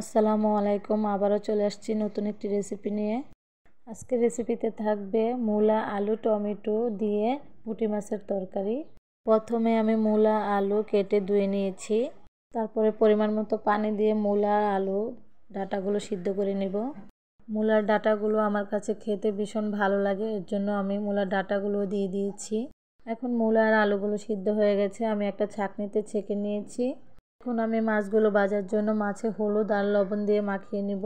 আসসালামু আলাইকুম। আবারও চলে আসছি নতুন একটি রেসিপি নিয়ে। আজকের রেসিপিতে থাকবে মূলা, আলু, টমেটো দিয়ে পুঁটি মাছের তরকারি। প্রথমে আমি মূলা, আলু কেটে ধুয়ে নিয়েছি। তারপরে পরিমাণ মতো পানি দিয়ে মূলা, আলু ডাঁটাগুলো সিদ্ধ করে নেব। মূলার ডাঁটাগুলো আমার কাছে খেতে ভীষণ ভালো লাগে, এর জন্য আমি মূলার ডাঁটাগুলো দিয়ে দিয়েছি। এখন মূলা আর আলুগুলো সিদ্ধ হয়ে গেছে, আমি একটা ছাঁকনিতে ছেঁকে নিয়েছি। এখন আমি মাছগুলো ভাজার জন্য মাছে হলুদ আর লবণ দিয়ে মাখিয়ে নিব।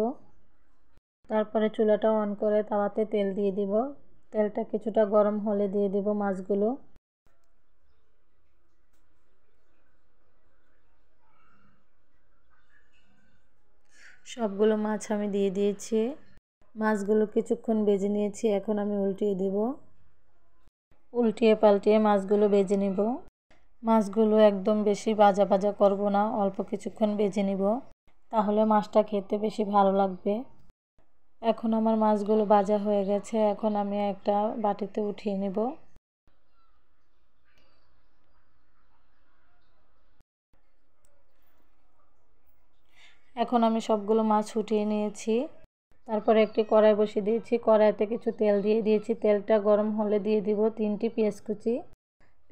তারপরে চুলাটা অন করে তাওয়াতে তেল দিয়ে দিব। তেলটা কিছুটা গরম হলে দিয়ে দিব মাছগুলো। সবগুলো মাছ আমি দিয়ে দিয়েছি। মাছগুলো কিছুক্ষণ ভেজে নিয়েছি, এখন আমি উল্টিয়ে দেব। উল্টিয়ে পাল্টিয়ে মাছগুলো ভেজে নিব। মাছগুলো একদম বেশি ভাজা ভাজা করব না, অল্প কিছুক্ষণ ভেজে নিব, তাহলে মাছটা খেতে বেশি ভালো লাগবে। এখন আমার মাছগুলো ভাজা হয়ে গেছে, এখন আমি একটা বাটিতে উঠিয়ে নেব। এখন আমি সবগুলো মাছ উঠিয়ে নিয়েছি। তারপরে একটি কড়াই বসিয়ে দিয়েছি, কড়াইতে কিছু তেল দিয়ে দিয়েছি। তেলটা গরম হলে দিয়ে দিব 3টি পেঁয়াজ কুচি।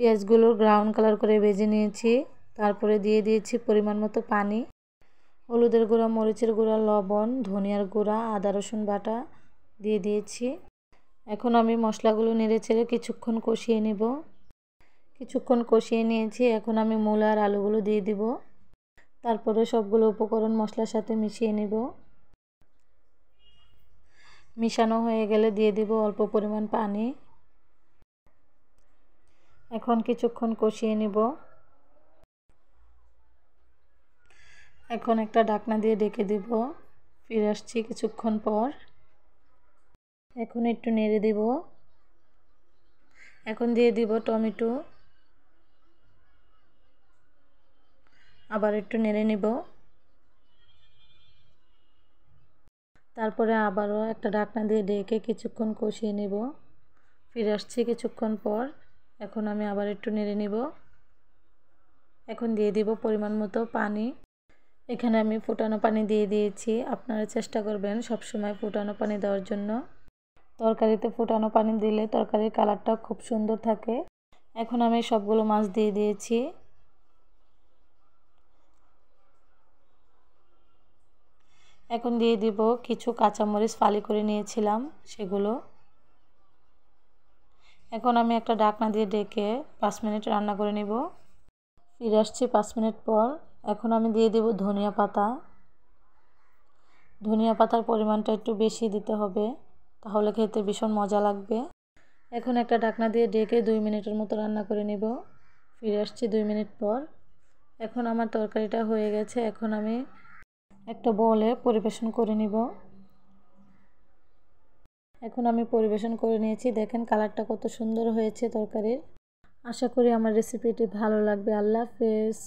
পেঁয়াজগুলো ব্রাউন কালার করে ভেজে নিয়েছি। তারপরে দিয়ে দিয়েছি পরিমাণ মতো পানি, হলুদের গুঁড়া, মরিচের গুঁড়া, লবণ, ধনিয়ার গুঁড়া, আদা রসুন বাটা দিয়ে দিয়েছি। এখন আমি মশলাগুলো নেড়েচেড়ে কিছুক্ষণ কষিয়ে নেব। কিছুক্ষণ কষিয়ে নিয়েছি, এখন আমি মূলা আর আলুগুলো দিয়ে দিব। তারপরে সবগুলো উপকরণ মশলার সাথে মিশিয়ে নেব। মিশানো হয়ে গেলে দিয়ে দিব অল্প পরিমাণ পানি। এখন কিছুক্ষণ কষিয়ে নেব। এখন একটা ঢাকনা দিয়ে ঢেকে দিব। ফিরে আসছি কিছুক্ষণ পর। এখন একটু নেড়ে দিব। এখন দিয়ে দিব টমেটো। আবার একটু নেড়ে নিব। তারপরে আবারও একটা ঢাকনা দিয়ে ঢেকে কিছুক্ষণ কষিয়ে নেব। ফিরে আসছি কিছুক্ষণ পর। এখন আমি আবার একটু নেড়ে নিব। এখন দিয়ে দিব পরিমাণ মতো পানি। এখানে আমি ফুটানো পানি দিয়ে দিয়েছি। আপনারা চেষ্টা করবেন সবসময় ফুটানো পানি দেওয়ার জন্য। তরকারিতে ফুটানো পানি দিলে তরকারির কালারটা খুব সুন্দর থাকে। এখন আমি সবগুলো মাছ দিয়ে দিয়েছি। এখন দিয়ে দিব কিছু কাঁচামরিচ ফালি করে নিয়েছিলাম সেগুলো। এখন আমি একটা ঢাকনা দিয়ে ঢেকে 5 মিনিট রান্না করে নিব। ফিরে আসছি 5 মিনিট পর। এখন আমি দিয়ে দেব ধনিয়া পাতা। ধনিয়া পাতার পরিমাণটা একটু বেশি দিতে হবে, তাহলে খেতে ভীষণ মজা লাগবে। এখন একটা ঢাকনা দিয়ে ঢেকে 2 মিনিটের মতো রান্না করে নেব। ফিরে আসছি 2 মিনিট পর। এখন আমার তরকারিটা হয়ে গেছে, এখন আমি একটা বলে পরিবেশন করে নিব। এখন আমি পরিবেশন করে নিয়েছি, দেখেন কালারটা কত সুন্দর হয়েছে তরকারির। আশা করি আমার রেসিপিটি ভালো লাগবে। আল্লাহ হাফেজ।